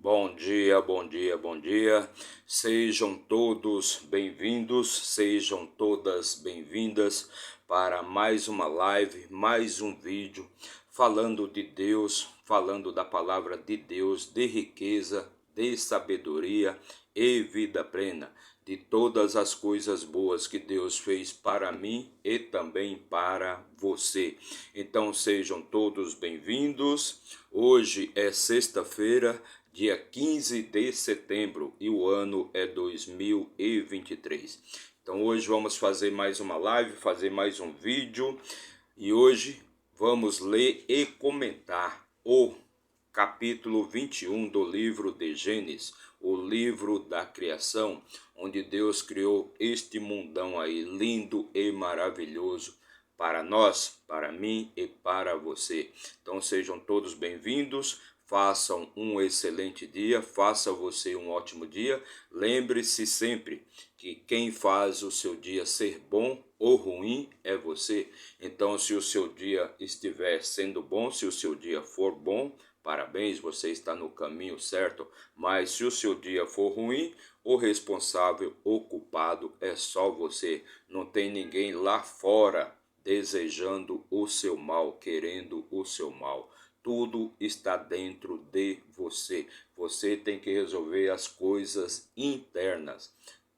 Bom dia, bom dia, bom dia. Sejam todos bem-vindos, sejam todas bem-vindas para mais uma live, mais um vídeo falando de Deus, falando da palavra de Deus, de riqueza, de sabedoria e vida plena, de todas as coisas boas que Deus fez para mim e também para você. Então sejam todos bem-vindos. Hoje é sexta-feira, dia 15 de setembro, e o ano é 2023. Então hoje vamos fazer mais uma live, fazer mais um vídeo, e hoje vamos ler e comentar o capítulo 21 do livro de Gênesis, o livro da criação, onde Deus criou este mundão aí lindo e maravilhoso para nós, para mim e para você. Então sejam todos bem-vindos. Façam um excelente dia, faça você um ótimo dia. Lembre-se sempre que quem faz o seu dia ser bom ou ruim é você. Então, se o seu dia estiver sendo bom, se o seu dia for bom, parabéns, você está no caminho certo. Mas se o seu dia for ruim, o responsável, o culpado é só você. Não tem ninguém lá fora desejando o seu mal, querendo o seu mal. Tudo está dentro de você. Você tem que resolver as coisas internas.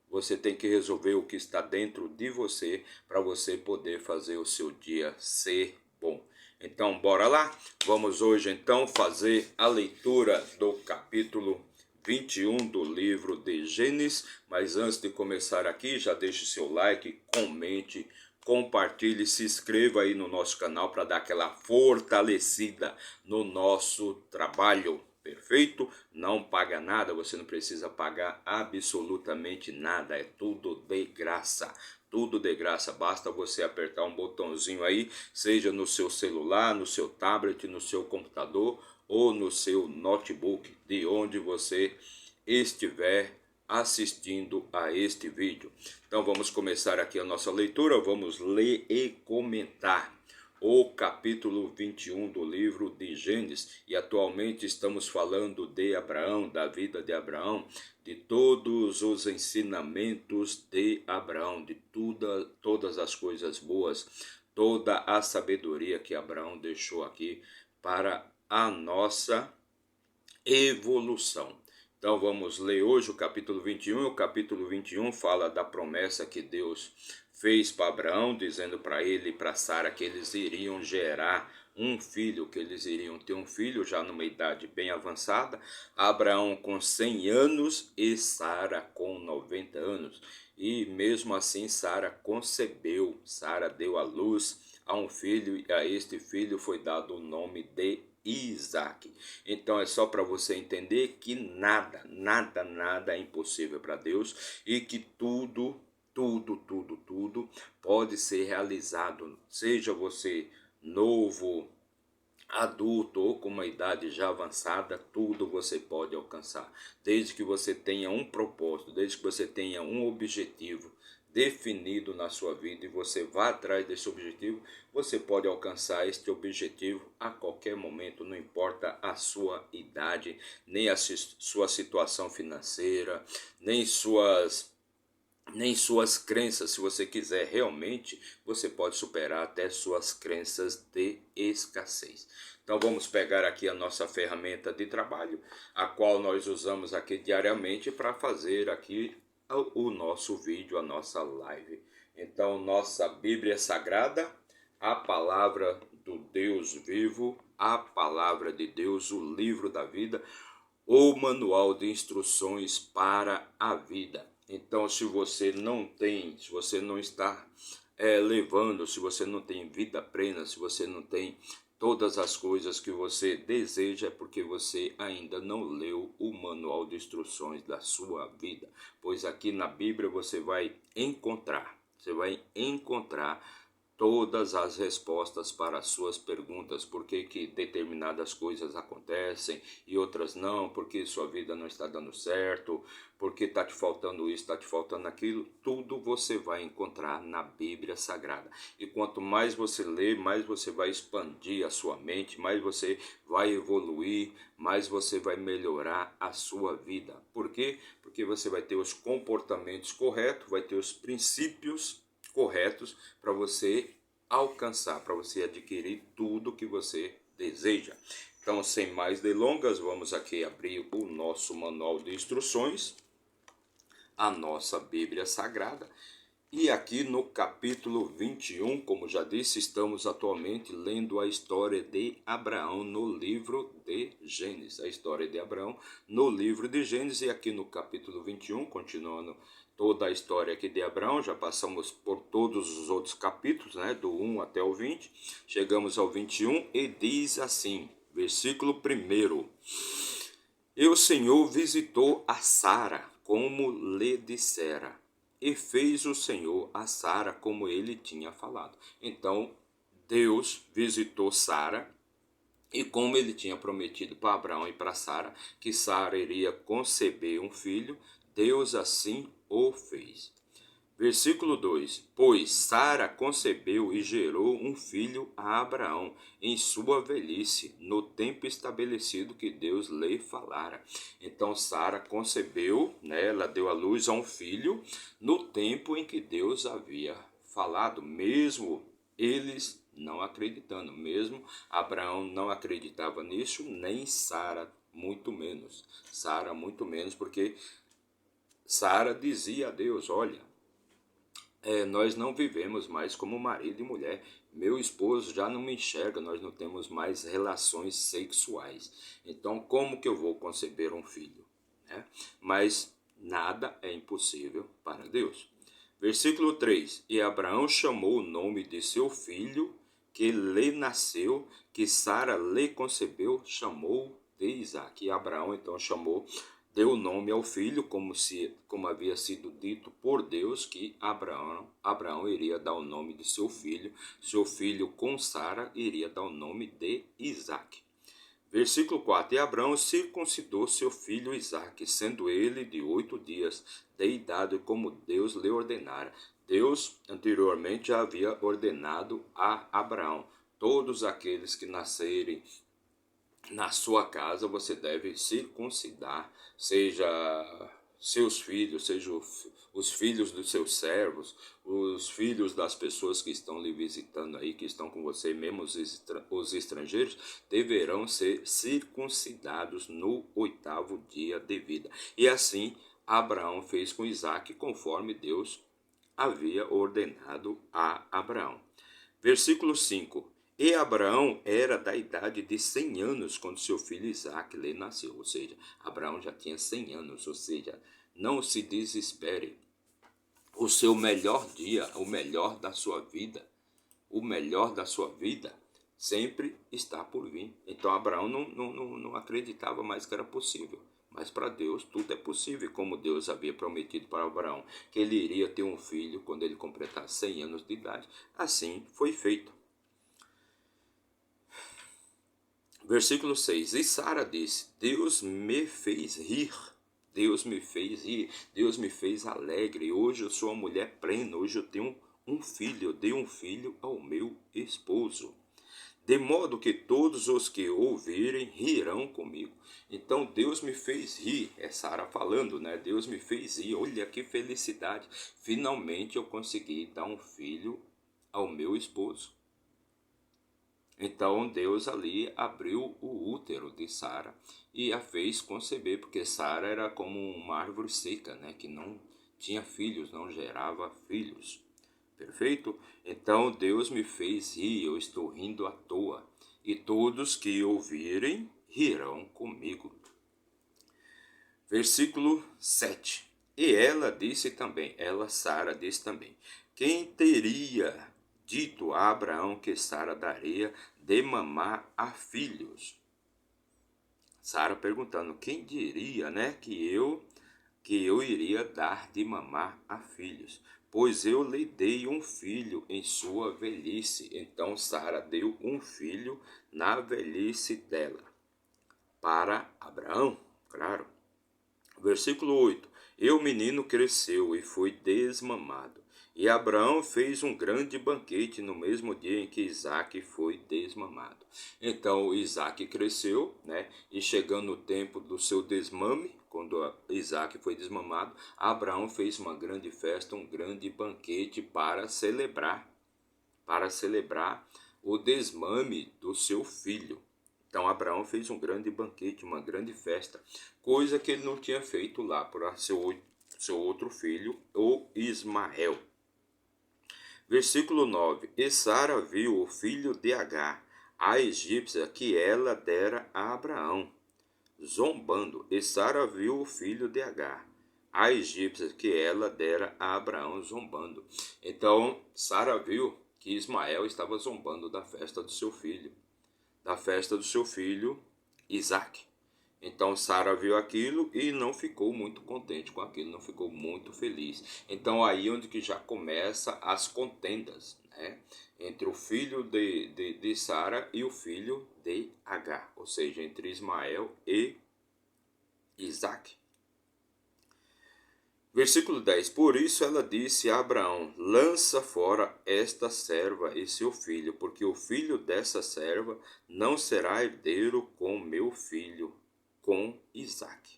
Você tem que resolver o que está dentro de você para você poder fazer o seu dia ser bom. Então, bora lá? Vamos hoje então fazer a leitura do capítulo 21 do livro de Gênesis. Mas antes de começar aqui, já deixe seu like, comente, compartilhe, se inscreva aí no nosso canal para dar aquela fortalecida no nosso trabalho. Perfeito? Não paga nada, você não precisa pagar absolutamente nada, é tudo de graça. Tudo de graça, basta você apertar um botãozinho aí, seja no seu celular, no seu tablet, no seu computador ou no seu notebook, de onde você estiver assistindo a este vídeo. Então vamos começar aqui a nossa leitura, vamos ler e comentar o capítulo 21 do livro de Gênesis, e atualmente estamos falando de Abraão, da vida de Abraão, de todos os ensinamentos de Abraão, de todas as coisas boas, toda a sabedoria que Abraão deixou aqui para a nossa evolução. Então vamos ler hoje o capítulo 21. O capítulo 21 fala da promessa que Deus fez para Abraão, dizendo para ele e para Sara que eles iriam gerar um filho, que eles iriam ter um filho já numa idade bem avançada. Abraão com 100 anos e Sara com 90 anos. E mesmo assim Sara concebeu, Sara deu à luz a um filho, e a este filho foi dado o nome de Isaac. Então é só para você entender que nada é impossível para Deus, e que tudo pode ser realizado, seja você novo, adulto ou com uma idade já avançada, tudo você pode alcançar, desde que você tenha um propósito, desde que você tenha um objetivo definido na sua vida e você vá atrás desse objetivo. Você pode alcançar este objetivo a qualquer momento, não importa a sua idade, nem a sua situação financeira, nem suas crenças. Se você quiser realmente, você pode superar até suas crenças de escassez. Então vamos pegar aqui a nossa ferramenta de trabalho, a qual nós usamos aqui diariamente para fazer aqui o nosso vídeo, a nossa live. Então nossa Bíblia Sagrada, a palavra do Deus vivo, a palavra de Deus, o livro da vida, ou manual de instruções para a vida. Então, se você não está levando, se você não tem vida plena, se você não tem todas as coisas que você deseja, é porque você ainda não leu o manual de instruções da sua vida. Pois aqui na Bíblia você vai encontrar todas as respostas para as suas perguntas. Por que que determinadas coisas acontecem e outras não? Por que sua vida não está dando certo? Por que está te faltando isso, está te faltando aquilo? Tudo você vai encontrar na Bíblia Sagrada. E quanto mais você lê, mais você vai expandir a sua mente, mais você vai evoluir, mais você vai melhorar a sua vida. Por quê? Porque você vai ter os comportamentos corretos, vai ter os princípios corretos para você alcançar, para você adquirir tudo que você deseja. Então, sem mais delongas, vamos aqui abrir o nosso manual de instruções, a nossa Bíblia Sagrada. E aqui no capítulo 21, como já disse, estamos atualmente lendo a história de Abraão no livro de Gênesis. A história de Abraão no livro de Gênesis, e aqui no capítulo 21, continuando toda a história aqui de Abraão, já passamos por todos os outros capítulos, né, do 1 até o 20, chegamos ao 21 e diz assim, versículo 1: E o Senhor visitou a Sara, como lhe dissera, e fez o Senhor a Sara como ele tinha falado. Então, Deus visitou Sara, e como ele tinha prometido para Abraão e para Sara, que Sara iria conceber um filho, Deus assim o fez. Versículo 2: Pois Sara concebeu e gerou um filho a Abraão em sua velhice, no tempo estabelecido que Deus lhe falara. Então Sara concebeu, né, ela deu à luz a um filho no tempo em que Deus havia falado, mesmo eles não acreditando, mesmo Abraão não acreditava nisso, nem Sara muito menos. Sara muito menos, porque Sara dizia a Deus: olha, nós não vivemos mais como marido e mulher. Meu esposo já não me enxerga, nós não temos mais relações sexuais. Então, como que eu vou conceber um filho? Mas nada é impossível para Deus. Versículo 3: E Abraão chamou o nome de seu filho, que lhe nasceu, que Sara lhe concebeu, chamou de Isaque. E Abraão então deu nome ao filho, como havia sido dito por Deus, que Abraão iria dar o nome de seu filho com Sara iria dar o nome de Isaque. Versículo 4: E Abraão circuncidou seu filho Isaque, sendo ele de 8 dias de idade, como Deus lhe ordenara. Deus anteriormente já havia ordenado a Abraão: todos aqueles que nascerem na sua casa você deve circuncidar, seja seus filhos, seja os filhos dos seus servos, os filhos das pessoas que estão lhe visitando aí, que estão com você, mesmo os estrangeiros, deverão ser circuncidados no 8º dia de vida. E assim Abraão fez com Isaque, conforme Deus havia ordenado a Abraão. Versículo 5: E Abraão era da idade de 100 anos quando seu filho Isaque lhe nasceu. Ou seja, Abraão já tinha 100 anos. Ou seja, não se desespere. O seu melhor dia, o melhor da sua vida, sempre está por vir. Então Abraão não acreditava mais que era possível. Mas para Deus tudo é possível, como Deus havia prometido para Abraão, que ele iria ter um filho quando ele completasse 100 anos de idade. Assim foi feito. Versículo 6: E Sara disse: Deus me fez rir, Deus me fez alegre. Hoje eu sou uma mulher plena, hoje eu tenho um filho, eu dei um filho ao meu esposo. De modo que todos os que ouvirem rirão comigo. Então Deus me fez rir, é Sara falando, né? Deus me fez rir, olha que felicidade. Finalmente eu consegui dar um filho ao meu esposo. Então Deus ali abriu o útero de Sara e a fez conceber, porque Sara era como uma árvore seca, né? Que não tinha filhos, não gerava filhos. Perfeito? Então Deus me fez rir, eu estou rindo à toa, e todos que ouvirem rirão comigo. Versículo 7. E ela disse também, Sara disse também: quem teria dito a Abraão que Sara daria de mamar a filhos? Sara perguntando, quem diria, né, que que eu iria dar de mamar a filhos, pois eu lhe dei um filho em sua velhice. Então Sara deu um filho na velhice dela para Abraão, claro. Versículo 8: E o menino cresceu e foi desmamado. E Abraão fez um grande banquete no mesmo dia em que Isaque foi desmamado. Então Isaque cresceu, né? E chegando o tempo do seu desmame, quando Isaque foi desmamado, Abraão fez uma grande festa, um grande banquete para celebrar o desmame do seu filho. Então Abraão fez um grande banquete, uma grande festa, coisa que ele não tinha feito lá para seu outro filho, o Ismael. Versículo 9: E Sara viu o filho de Agar, a egípcia, que ela dera a Abraão, zombando. E Sara viu o filho de Agar, a egípcia, que ela dera a Abraão, zombando. Então Sara viu que Ismael estava zombando da festa do seu filho, Isaque. Então Sara viu aquilo e não ficou muito contente com aquilo, não ficou muito feliz. Então aí onde que já começa as contendas, né? Entre o filho de Sara e o filho de Agar, ou seja, entre Ismael e Isaque. Versículo 10: Por isso ela disse a Abraão: Lança fora esta serva e seu filho, porque o filho dessa serva não será herdeiro com meu filho, com Isaque.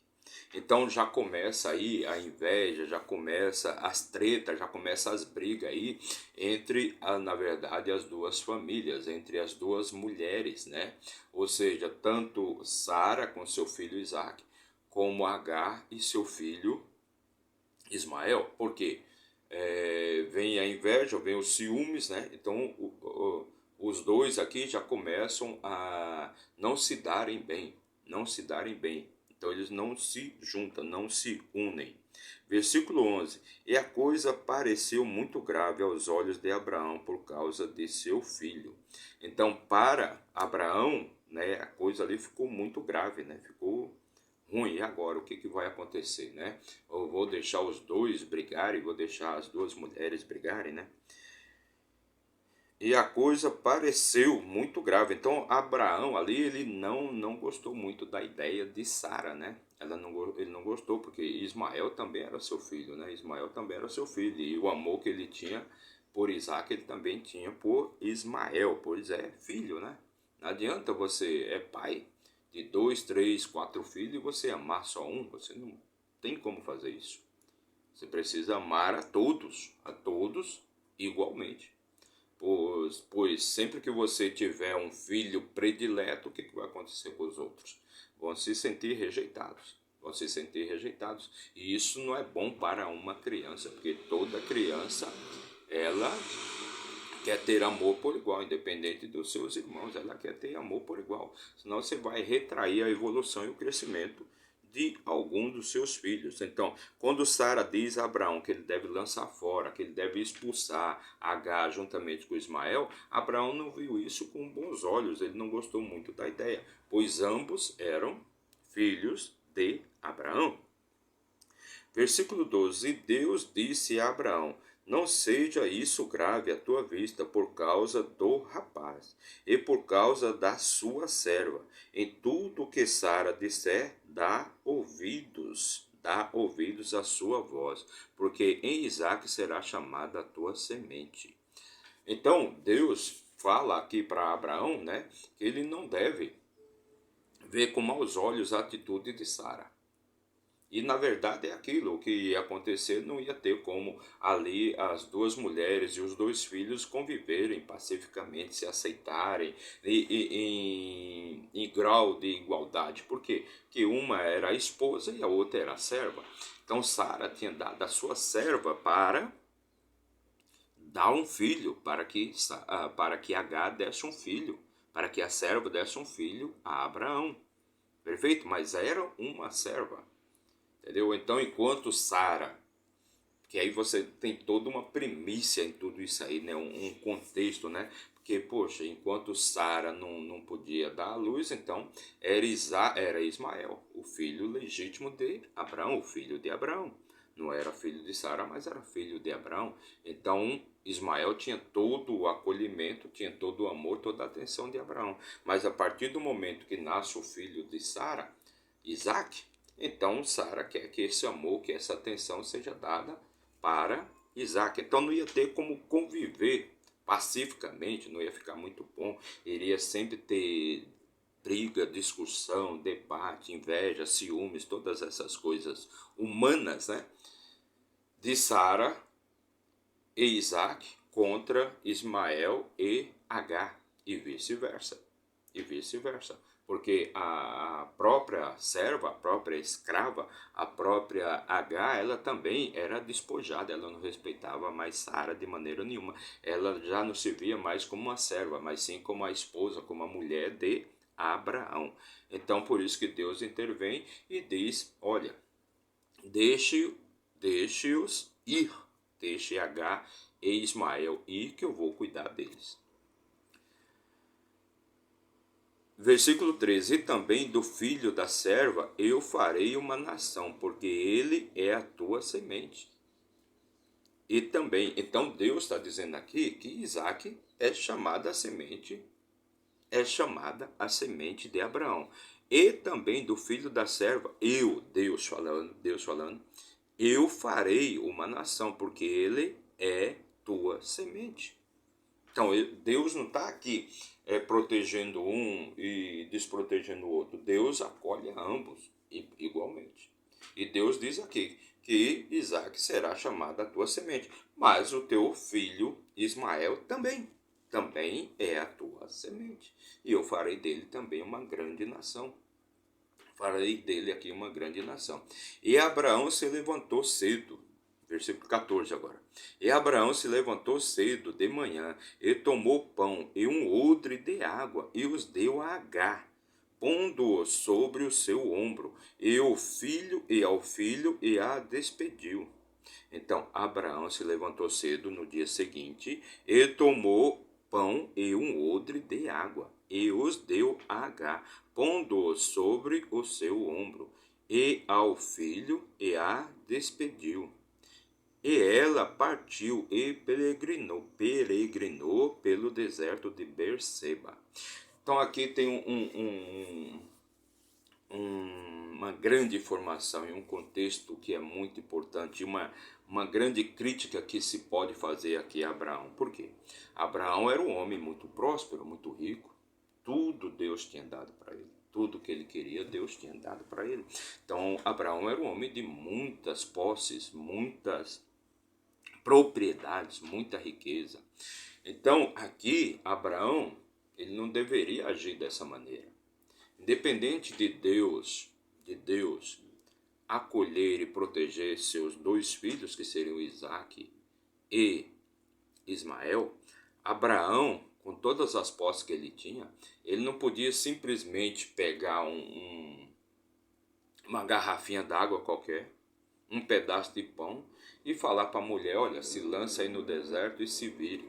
Então já começa aí a inveja, já começa as tretas, já começa as brigas aí entre, na verdade, as duas famílias, entre as duas mulheres, né? Ou seja, tanto Sara com seu filho Isaque, como Agar e seu filho Ismael. Porque vem a inveja, vem os ciúmes, né? Então os dois aqui já começam a não se darem bem, não se darem bem. Então eles não se juntam, não se unem. Versículo 11: E a coisa pareceu muito grave aos olhos de Abraão por causa de seu filho. Então para Abraão, né, a coisa ali ficou muito grave, né? Ficou ruim. E agora o que vai acontecer, né? Eu vou deixar os dois brigarem, vou deixar as duas mulheres brigarem, né? E a coisa pareceu muito grave. Então Abraão ali, ele não gostou muito da ideia de Sara, né? Ele não gostou, porque Ismael também era seu filho, né? Ismael também era seu filho, e o amor que ele tinha por Isaac, ele também tinha por Ismael, pois é filho, né? Não adianta você é pai de 2, 3, 4 filhos e você amar só um. Você não tem como fazer isso. Você precisa amar a todos igualmente. Pois sempre que você tiver um filho predileto, o que vai acontecer com os outros? Vão se sentir rejeitados. Vão se sentir rejeitados. E isso não é bom para uma criança, porque toda criança, ela quer ter amor por igual, independente dos seus irmãos. Ela quer ter amor por igual. Senão você vai retrair a evolução e o crescimento de algum dos seus filhos. Então, quando Sara diz a Abraão que ele deve lançar fora, que ele deve expulsar Agar juntamente com Ismael, Abraão não viu isso com bons olhos, ele não gostou muito da ideia, pois ambos eram filhos de Abraão. Versículo 12: E Deus disse a Abraão: Não seja isso grave à tua vista por causa do rapaz e por causa da sua serva. Em tudo que Sara disser, dá ouvidos à sua voz, porque em Isaque será chamada a tua semente. Então Deus fala aqui para Abraão, né, que ele não deve ver com maus olhos a atitude de Sara. E na verdade é aquilo, o que ia acontecer, não ia ter como ali as duas mulheres e os dois filhos conviverem pacificamente, se aceitarem em grau de igualdade. Por quê? Porque uma era a esposa e a outra era a serva. Então Sara tinha dado a sua serva para dar um filho, para que Agar desse um filho, para que a serva desse um filho a Abraão. Perfeito? Mas era uma serva. Entendeu? Então, enquanto Sara, que aí você tem toda uma primícia em tudo isso aí, né? Um contexto, né? Porque, poxa, enquanto Sara não podia dar à luz, então era Ismael, o filho legítimo de Abraão, o filho de Abraão. Não era filho de Sara, mas era filho de Abraão. Então, Ismael tinha todo o acolhimento, tinha todo o amor, toda a atenção de Abraão. Mas a partir do momento que nasce o filho de Sara, Isaac, então Sara quer que esse amor, que essa atenção seja dada para Isaac. Então não ia ter como conviver pacificamente, não ia ficar muito bom, iria sempre ter briga, discussão, debate, inveja, ciúmes, todas essas coisas humanas, né? De Sara e Isaac contra Ismael e Agar, e vice-versa, porque a própria serva, a própria escrava, a própria Agar, ela também era despojada, ela não respeitava mais Sara de maneira nenhuma, ela já não se via mais como uma serva, mas sim como a esposa, como a mulher de Abraão. Então por isso que Deus intervém e diz, olha, deixe-os ir, deixe Agar e Ismael ir, que eu vou cuidar deles. Versículo 13: e também do filho da serva eu farei uma nação, porque ele é a tua semente. E também, então Deus está dizendo aqui que Isaac é chamada a semente de Abraão. E também do filho da serva, Deus falando, eu farei uma nação, porque ele é tua semente. Então, Deus não está aqui protegendo um e desprotegendo o outro. Deus acolhe a ambos igualmente. E Deus diz aqui que Isaac será chamado a tua semente, mas o teu filho Ismael também é a tua semente. E eu farei dele também uma grande nação. Farei dele aqui uma grande nação. E Abraão se levantou cedo. Versículo 14 agora. E Abraão se levantou cedo de manhã, e tomou pão e um odre de água, e os deu a Agar, pondo-os sobre o seu ombro, e ao filho, e a despediu. Então Abraão se levantou cedo no dia seguinte, e tomou pão e um odre de água, e os deu a Agar, pondo-os sobre o seu ombro, e ao filho, e a despediu. E ela partiu e peregrinou pelo deserto de Berseba. Então aqui tem uma grande informação e um contexto que é muito importante, uma grande crítica que se pode fazer aqui a Abraão. Por quê? Abraão era um homem muito próspero, muito rico, tudo Deus tinha dado para ele. Tudo que ele queria, Deus tinha dado para ele. Então, Abraão era um homem de muitas posses, muitas propriedades, muita riqueza. Então, aqui, Abraão, ele não deveria agir dessa maneira. Independente de Deus acolher e proteger seus dois filhos, que seriam Isaac e Ismael, Abraão, com todas as posses que ele tinha, ele não podia simplesmente pegar uma garrafinha d'água qualquer, um pedaço de pão e falar para a mulher, olha, se lança aí no deserto e se vire.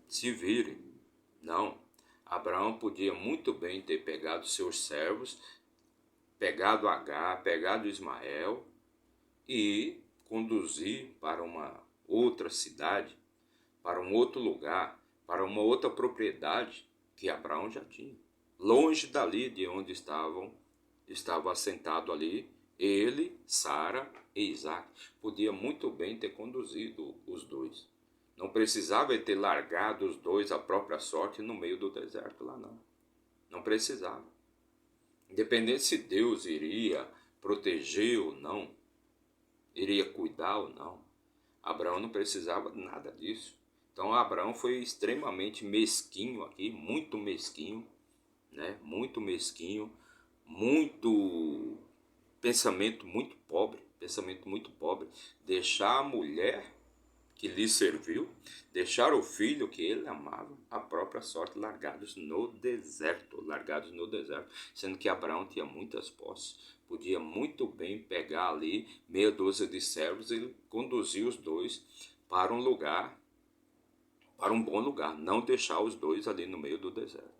Se vire. Não. Abraão podia muito bem ter pegado seus servos, pegado Agar, pegado Ismael e conduzir para uma outra cidade, para um outro lugar, para uma outra propriedade que Abraão já tinha. Longe dali de onde estava assentado ali ele, Sara e Isaac. Podia muito bem ter conduzido os dois. Não precisava ter largado os dois à própria sorte no meio do deserto lá, não. Não precisava. Independente se Deus iria proteger ou não, iria cuidar ou não, Abraão não precisava nada disso. Então Abraão foi extremamente mesquinho aqui, muito mesquinho, né? Muito mesquinho, muito pensamento muito pobre, deixar a mulher que lhe serviu, deixar o filho que ele amava, a própria sorte, largados no deserto, sendo que Abraão tinha muitas posses, podia muito bem pegar ali meia dúzia de servos e conduzir os dois para um lugar para um bom lugar, não deixar os dois ali no meio do deserto.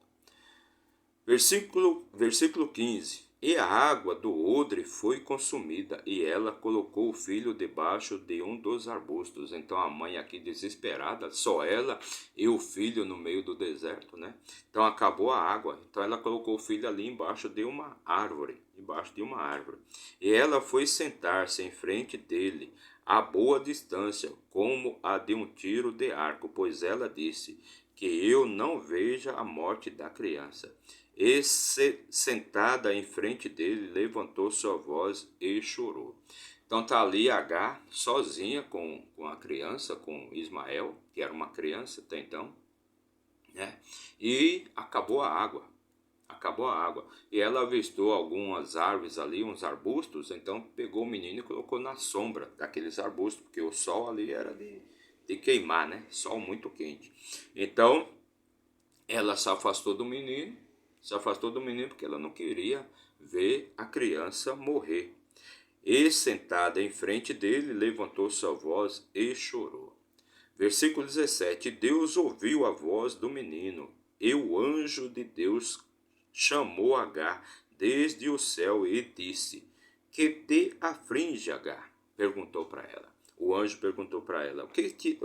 Versículo 15. E a água do odre foi consumida, e ela colocou o filho debaixo de um dos arbustos. Então a mãe aqui desesperada, só ela e o filho no meio do deserto, né? Então acabou a água. Então ela colocou o filho ali embaixo de uma árvore, E ela foi sentar-se em frente dele, a boa distância, como a de um tiro de arco, pois ela disse: que eu não veja a morte da criança. E sentada em frente dele, levantou sua voz e chorou. Então está ali Agar, sozinha com a criança, com Ismael, que era uma criança até então, né? E acabou a água. Acabou a água. E ela avistou algumas árvores ali, uns arbustos, então pegou o menino e colocou na sombra daqueles arbustos, porque o sol ali era de queimar, né? Sol muito quente. Então, ela se afastou do menino porque ela não queria ver a criança morrer. E sentada em frente dele, levantou sua voz e chorou. Versículo 17: Deus ouviu a voz do menino, e o anjo de Deus chamou Agar desde o céu e disse: que te aflige, Agar? Perguntou para ela. O anjo perguntou para ela: o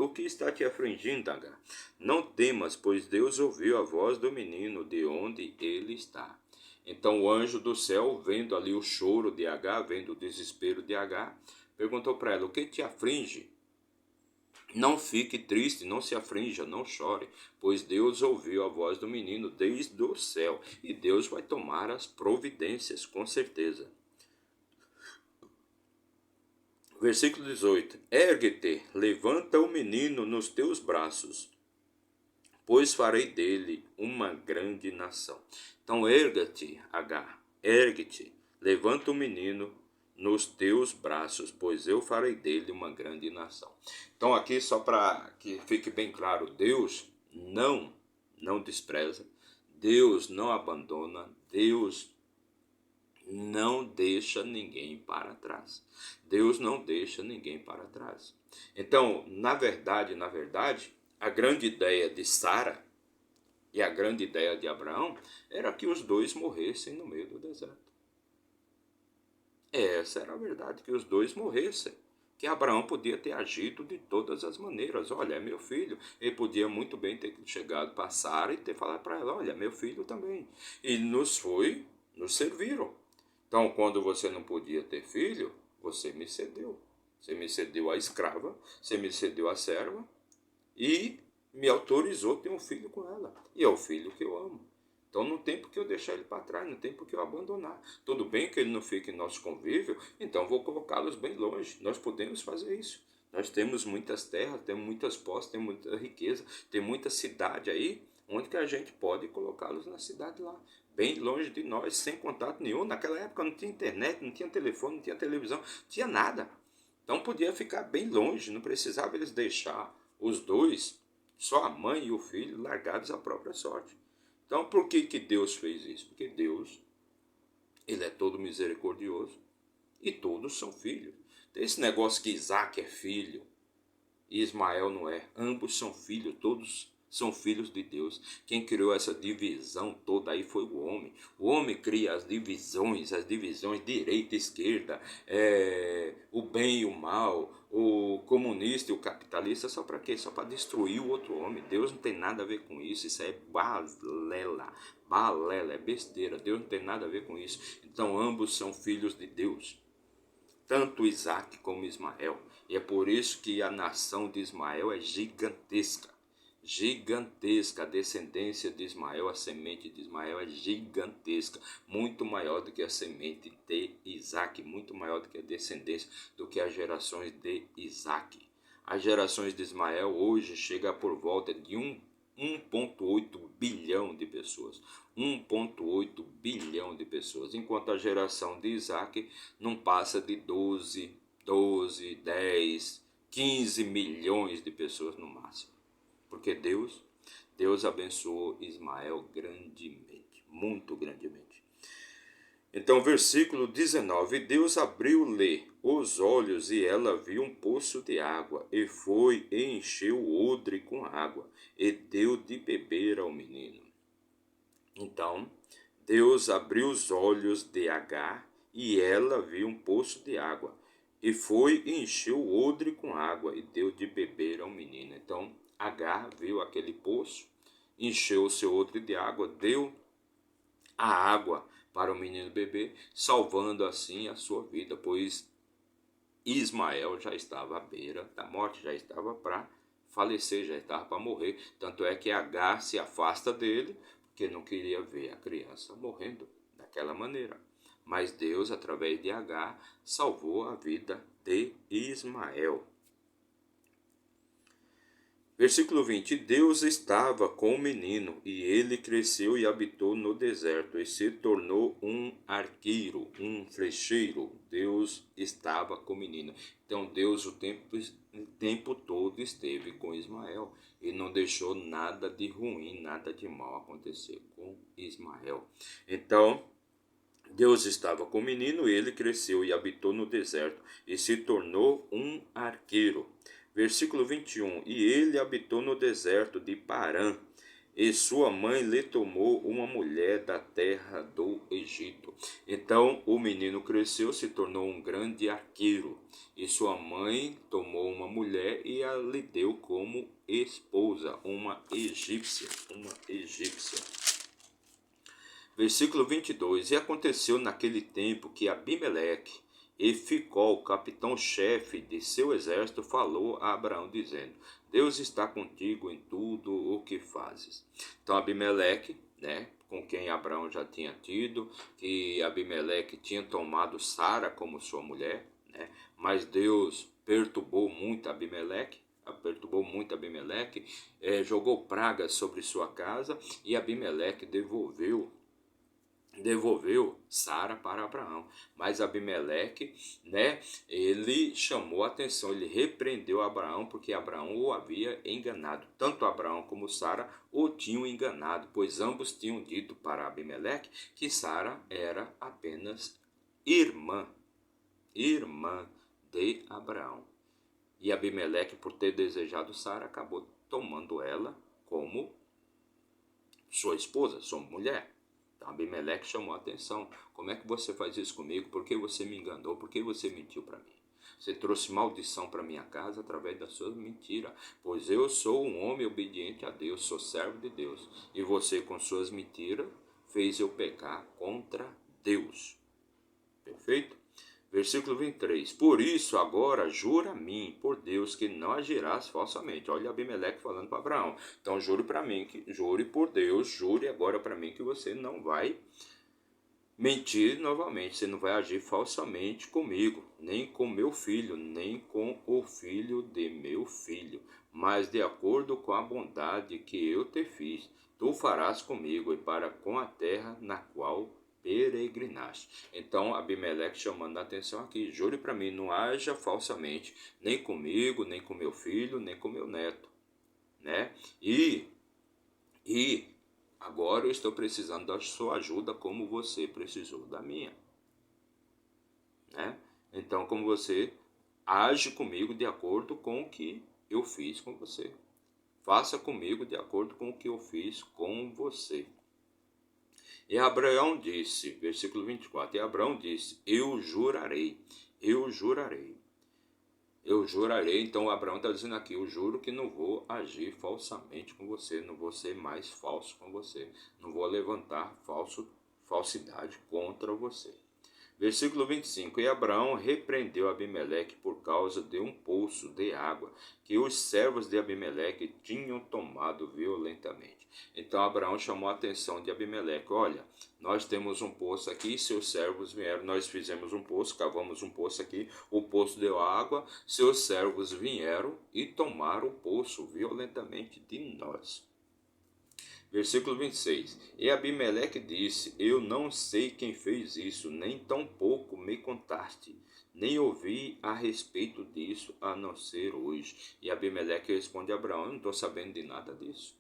que está te afligindo, Agar? Não temas, pois Deus ouviu a voz do menino de onde ele está. Então o anjo do céu, vendo ali o choro de Agar, vendo o desespero de Agar, perguntou para ela: o que te aflige? Não fique triste, não se aflinja, não chore, pois Deus ouviu a voz do menino desde o céu, e Deus vai tomar as providências, com certeza. Versículo 18: Ergue-te, levanta o menino nos teus braços, pois farei dele uma grande nação. Então erga-te, Agar, ergue-te, levanta o menino nos teus braços, pois eu farei dele uma grande nação. Então aqui, só para que fique bem claro, Deus não despreza, Deus não abandona, Deus não deixa ninguém para trás. Deus não deixa ninguém para trás. Então, na verdade, a grande ideia de Sara e a grande ideia de Abraão era que os dois morressem no meio do deserto. Essa era a verdade, que os dois morressem. Que Abraão podia ter agido de todas as maneiras. Olha, é meu filho. Ele podia muito bem ter chegado para Sara e ter falado para ela: olha, é meu filho também. E nos serviram. Então, quando você não podia ter filho, você me cedeu. Você me cedeu a escrava, você me cedeu a serva e me autorizou a ter um filho com ela. E é o filho que eu amo. Então não tem por que eu deixar ele para trás, não tem por que eu abandonar. Tudo bem que ele não fique em nosso convívio, então vou colocá-los bem longe. Nós podemos fazer isso. Nós temos muitas terras, temos muitas posses, temos muita riqueza, tem muita cidade aí, onde que a gente pode colocá-los na cidade lá, bem longe de nós, sem contato nenhum. Naquela época não tinha internet, não tinha telefone, não tinha televisão, não tinha nada. Então podia ficar bem longe, não precisava eles deixar os dois, só a mãe e o filho, largados à própria sorte. Então, por que Deus fez isso? Porque Deus, ele é todo misericordioso e todos são filhos. Tem esse negócio que Isaac é filho e Ismael não é. Ambos são filhos, todos são filhos de Deus. Quem criou essa divisão toda aí foi o homem. O homem cria as divisões direita e esquerda, o bem e o mal, o comunista e o capitalista, só para quê? Só para destruir o outro homem. Deus não tem nada a ver com isso. Isso é balela, é besteira. Deus não tem nada a ver com isso. Então ambos são filhos de Deus, tanto Isaac como Ismael. E é por isso que a nação de Ismael é gigantesca. Gigantesca. A descendência de Ismael, a semente de Ismael é gigantesca. Muito maior do que a semente de Isaac. Muito maior do que a descendência, do que as gerações de Isaac. As gerações de Ismael hoje chegam por volta de 1,8 bilhão de pessoas. 1,8 bilhão de pessoas. Enquanto a geração de Isaac não passa de 12, 10, 15 milhões de pessoas no máximo. Porque Deus abençoou Ismael grandemente, muito grandemente. Então, versículo 19: Deus abriu-lhe os olhos e ela viu um poço de água, e foi e encheu o odre com água, e deu de beber ao menino. Então, Deus abriu os olhos de Agar, e ela viu um poço de água, e foi e encheu o odre com água, e deu de beber ao menino. Então, Agar viu aquele poço, encheu o seu odre de água, deu a água para o menino beber, salvando assim a sua vida, pois Ismael já estava à beira da morte, já estava para falecer, já estava para morrer. Tanto é que Agar se afasta dele, porque não queria ver a criança morrendo daquela maneira. Mas Deus, através de Agar, salvou a vida de Ismael. Versículo 20: Deus estava com o menino, e ele cresceu e habitou no deserto, e se tornou um arqueiro, um flecheiro. Deus estava com o menino. Então Deus o tempo todo esteve com Ismael, e não deixou nada de ruim, nada de mal acontecer com Ismael. Então Deus estava com o menino, e ele cresceu e habitou no deserto, e se tornou um arqueiro. Versículo 21. E ele habitou no deserto de Parã, e sua mãe lhe tomou uma mulher da terra do Egito. Então o menino cresceu, se tornou um grande arqueiro, e sua mãe tomou uma mulher e a lhe deu como esposa, uma egípcia, Versículo 22. E aconteceu naquele tempo que Abimeleque e Ficol, capitão-chefe de seu exército, falou a Abraão, dizendo: Deus está contigo em tudo o que fazes. Então Abimeleque, com quem Abraão já tinha tido, que Abimeleque tinha tomado Sara como sua mulher, mas Deus perturbou muito Abimeleque, jogou pragas sobre sua casa, e Abimeleque devolveu Sara para Abraão. Mas Abimeleque, ele chamou a atenção, ele repreendeu Abraão, porque Abraão o havia enganado. Tanto Abraão como Sara o tinham enganado, pois ambos tinham dito para Abimeleque que Sara era apenas irmã de Abraão. E Abimeleque, por ter desejado Sara, acabou tomando ela como sua esposa, sua mulher. Então Abimeleque chamou a atenção. Como é que você faz isso comigo? Por que você me enganou? Por que você mentiu para mim? Você trouxe maldição para minha casa através da sua mentira. Pois eu sou um homem obediente a Deus, sou servo de Deus. E você, com suas mentiras, fez eu pecar contra Deus. Perfeito? Versículo 23. Por isso agora jura a mim, por Deus, que não agirás falsamente. Olha Abimeleque falando para Abraão. Então jure para mim, jure por Deus, jure agora para mim que você não vai mentir novamente. Você não vai agir falsamente comigo, nem com meu filho, nem com o filho de meu filho. Mas de acordo com a bondade que eu te fiz, tu farás comigo e para com a terra na qual peregrinaste. Então Abimeleque chamando a atenção aqui: jure para mim, não haja falsamente, nem comigo, nem com meu filho, nem com meu neto, E agora eu estou precisando da sua ajuda, como você precisou da minha, Então, como você age comigo de acordo com o que eu fiz com você, faça comigo de acordo com o que eu fiz com você. E Abraão disse, versículo 24, e Abraão disse: eu jurarei. Então Abraão está dizendo aqui: eu juro que não vou agir falsamente com você, não vou ser mais falso com você, não vou levantar falsidade contra você. Versículo 25, e Abraão repreendeu Abimeleque por causa de um poço de água que os servos de Abimeleque tinham tomado violentamente. Então Abraão chamou a atenção de Abimeleque: olha, nós temos um poço aqui, seus servos vieram, nós fizemos um poço, cavamos um poço aqui, o poço deu água, seus servos vieram e tomaram o poço violentamente de nós. Versículo 26. E Abimeleque disse: eu não sei quem fez isso, nem tampouco me contaste, nem ouvi a respeito disso, a não ser hoje. E Abimeleque responde a Abraão: eu não estou sabendo de nada disso.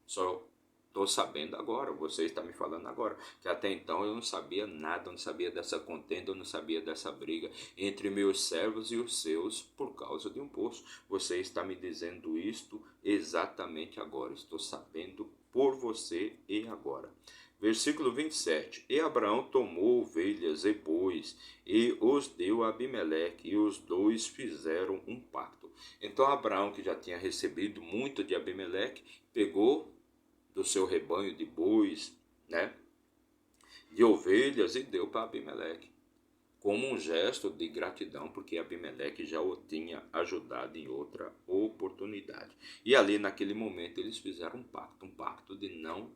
Só Estou sabendo agora, você está me falando agora, que até então eu não sabia nada, eu não sabia dessa contenda, eu não sabia dessa briga entre meus servos e os seus por causa de um poço. Você está me dizendo isto exatamente agora, estou sabendo por você e agora. Versículo 27. E Abraão tomou ovelhas e bois e os deu a Abimeleque, e os dois fizeram um pacto. Então Abraão, que já tinha recebido muito de Abimeleque, pegou do seu rebanho de bois, né, de ovelhas, e deu para Abimeleque, como um gesto de gratidão, porque Abimeleque já o tinha ajudado em outra oportunidade. E ali naquele momento eles fizeram um pacto de não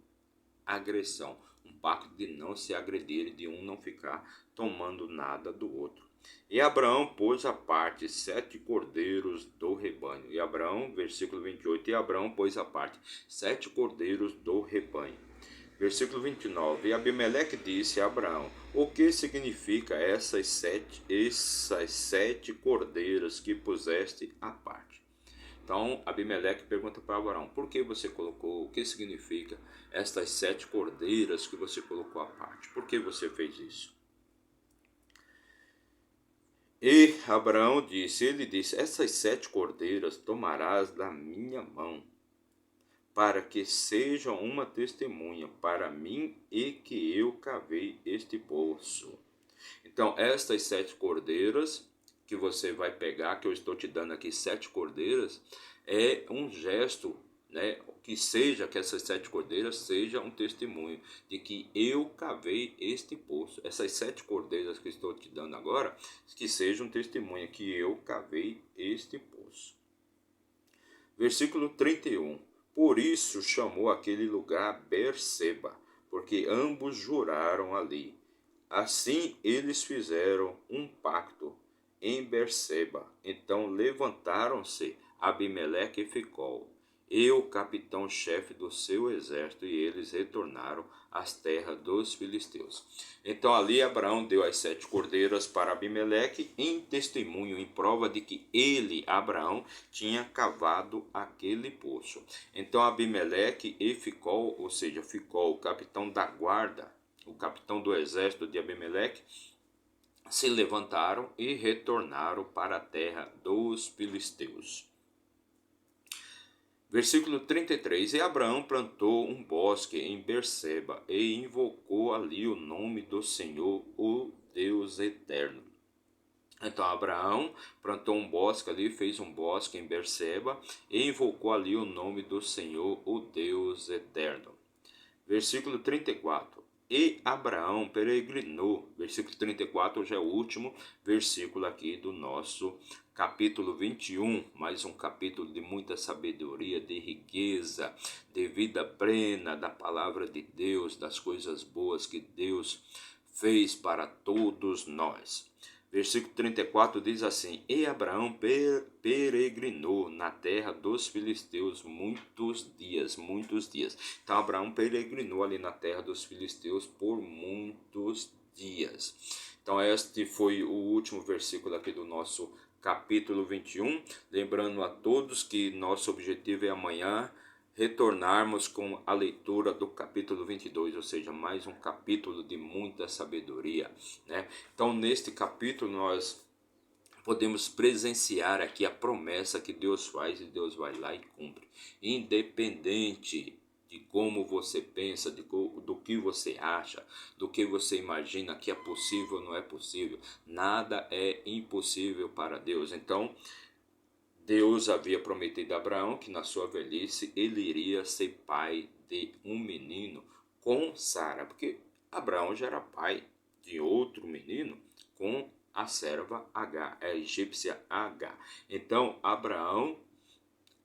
agressão, um pacto de não se agredir, de um não ficar tomando nada do outro. E Abraão pôs à parte 7 cordeiros do rebanho. E Abraão, versículo 28, e Abraão pôs à parte 7 cordeiros do rebanho. Versículo 29, e Abimeleque disse a Abraão: o que significa essas sete cordeiras que puseste à parte? Então Abimeleque pergunta para Abraão: por que você colocou, o que significa estas 7 cordeiras que você colocou à parte? Por que você fez isso? E Abraão disse, ele disse: essas 7 cordeiras tomarás da minha mão, para que sejam uma testemunha para mim e que eu cavei este poço. Então, estas 7 cordeiras que você vai pegar, que eu estou te dando aqui 7 cordeiras, é um gesto, né, que essas 7 cordeiras sejam um testemunho de que eu cavei este poço. Essas 7 cordeiras que estou te dando agora, que sejam um testemunho que eu cavei este poço. Versículo 31. Por isso chamou aquele lugar Berseba, porque ambos juraram ali. Assim eles fizeram um pacto em Berseba. Então levantaram-se Abimeleque e Ficol, e o capitão-chefe do seu exército, e eles retornaram às terras dos filisteus. Então ali Abraão deu as 7 cordeiras para Abimeleque em testemunho, em prova de que ele, Abraão, tinha cavado aquele poço. Então Abimeleque e Ficol, ou seja, Ficol, o capitão da guarda, o capitão do exército de Abimeleque, se levantaram e retornaram para a terra dos filisteus. Versículo 33. E Abraão plantou um bosque em Berseba e invocou ali o nome do Senhor, o Deus eterno. Então Abraão plantou um bosque ali, fez um bosque em Berseba e invocou ali o nome do Senhor, o Deus eterno. Versículo 34. E Abraão peregrinou. Versículo 34 já é o último versículo aqui do nosso capítulo 21. Mais um capítulo de muita sabedoria, de riqueza, de vida plena da palavra de Deus, das coisas boas que Deus fez para todos nós. Versículo 34 diz assim: e Abraão peregrinou na terra dos filisteus muitos dias, muitos dias. Então Abraão peregrinou ali na terra dos filisteus por muitos dias. Então este foi o último versículo aqui do nosso capítulo 21. Lembrando a todos que nosso objetivo é amanhã retornarmos com a leitura do capítulo 22, ou seja, mais um capítulo de muita sabedoria, né? Então, neste capítulo, nós podemos presenciar aqui a promessa que Deus faz e Deus vai lá e cumpre. Independente de como você pensa, do que você acha, do que você imagina que é possível ou não é possível, nada é impossível para Deus. Então, Deus havia prometido a Abraão que na sua velhice ele iria ser pai de um menino com Sara, porque Abraão já era pai de outro menino com a serva H, a egípcia H. Então Abraão,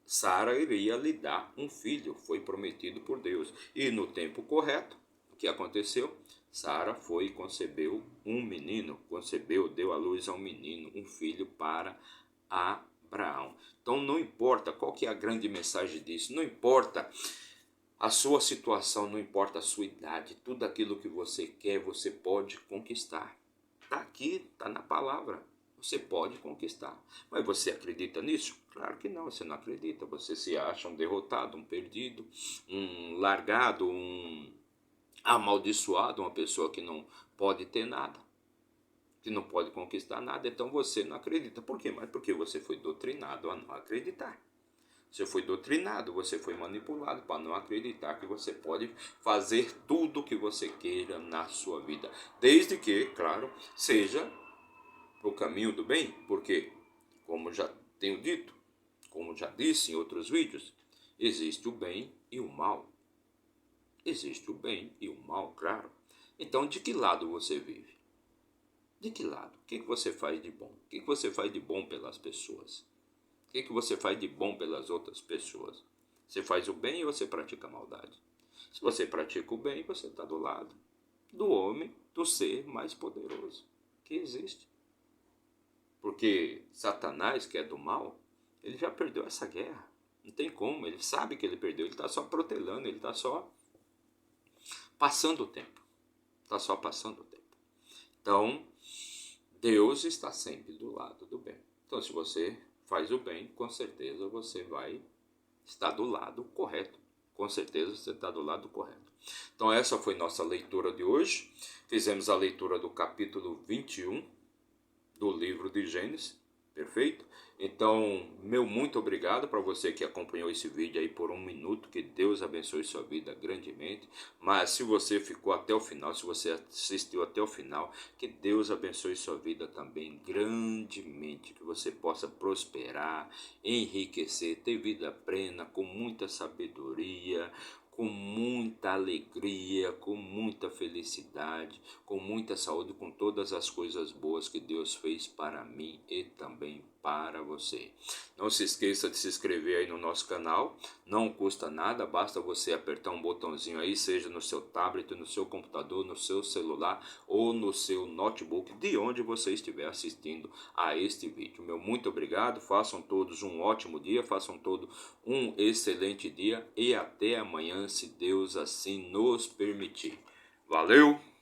Sara iria lhe dar um filho, foi prometido por Deus. E no tempo correto, o que aconteceu? Sara foi e concebeu um menino, deu à luz a um menino, um filho para Abraão. Então não importa qual que é a grande mensagem disso, não importa a sua situação, não importa a sua idade, tudo aquilo que você quer, você pode conquistar. Está aqui, está na palavra. Você pode conquistar. Mas você acredita nisso? Claro que não, você não acredita. Você se acha um derrotado, um perdido, um largado, um amaldiçoado, uma pessoa que não pode ter nada, que não pode conquistar nada. Então você não acredita. Por quê? Mas porque você foi doutrinado a não acreditar. Você foi doutrinado, você foi manipulado para não acreditar que você pode fazer tudo o que você queira na sua vida. Desde que, claro, seja o caminho do bem, porque, como já tenho dito, como já disse em outros vídeos, existe o bem e o mal. Existe o bem e o mal, claro. Então, de que lado você vive? De que lado? O que você faz de bom? O que você faz de bom pelas pessoas? O que você faz de bom pelas outras pessoas? Você faz o bem ou você pratica a maldade? Se você pratica o bem, você está do lado do homem, do ser mais poderoso que existe. Porque Satanás, que é do mal, ele já perdeu essa guerra. Não tem como, ele sabe que ele perdeu, ele está só protelando, ele está só passando o tempo. Está só passando o tempo. Então, Deus está sempre do lado do bem. Então, se você faz o bem, com certeza você vai estar do lado correto. Com certeza você está do lado correto. Então, essa foi nossa leitura de hoje. Fizemos a leitura do capítulo 21 do livro de Gênesis. Perfeito? Então, meu muito obrigado para você que acompanhou esse vídeo aí por 1 minuto. Que Deus abençoe sua vida grandemente. Mas se você ficou até o final, se você assistiu até o final, que Deus abençoe sua vida também grandemente. Que você possa prosperar, enriquecer, ter vida plena, com muita sabedoria, com muita alegria, com muita felicidade, com muita saúde, com todas as coisas boas que Deus fez para mim e também para você. Não se esqueça de se inscrever aí no nosso canal, não custa nada, basta você apertar um botãozinho aí, seja no seu tablet, no seu computador, no seu celular ou no seu notebook, de onde você estiver assistindo a este vídeo. Meu muito obrigado, façam todos um ótimo dia, façam todos um excelente dia e até amanhã, se Deus assim nos permitir. Valeu!